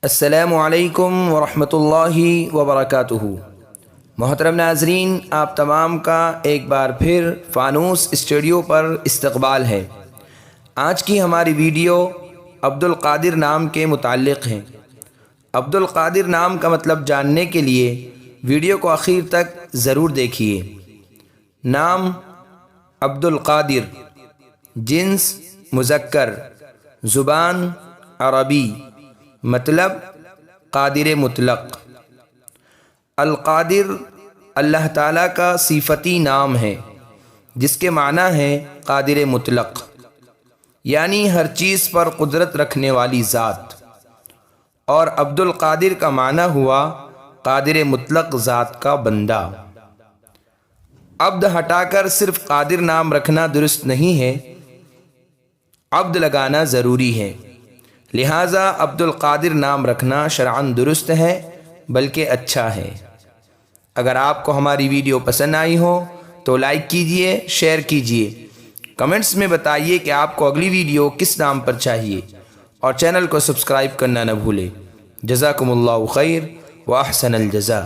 السلام علیکم ورحمۃ اللہ وبرکاتہ۔ محترم ناظرین، آپ تمام کا ایک بار پھر فانوس اسٹوڈیو پر استقبال ہے۔ آج کی ہماری ویڈیو عبدالقادر نام کے متعلق ہے۔ عبدالقادر نام کا مطلب جاننے کے لیے ویڈیو کو آخر تک ضرور دیکھیے۔ نام عبدالقادر، جنس مذکر، زبان عربی، مطلب قادر مطلق۔ القادر اللہ تعالیٰ کا صفتی نام ہے جس کے معنی ہے قادر مطلق، یعنی ہر چیز پر قدرت رکھنے والی ذات، اور عبدالقادر کا معنی ہوا قادر مطلق ذات کا بندہ۔ عبد ہٹا کر صرف قادر نام رکھنا درست نہیں ہے، عبد لگانا ضروری ہے، لہٰذا عبدالقادر نام رکھنا شرعاً درست ہے بلکہ اچھا ہے۔ اگر آپ کو ہماری ویڈیو پسند آئی ہو تو لائک کیجئے، شیئر کیجئے، کمنٹس میں بتائیے کہ آپ کو اگلی ویڈیو کس نام پر چاہیے، اور چینل کو سبسکرائب کرنا نہ بھولیں۔ جزاکم اللہ خیر و احسن الجزاء۔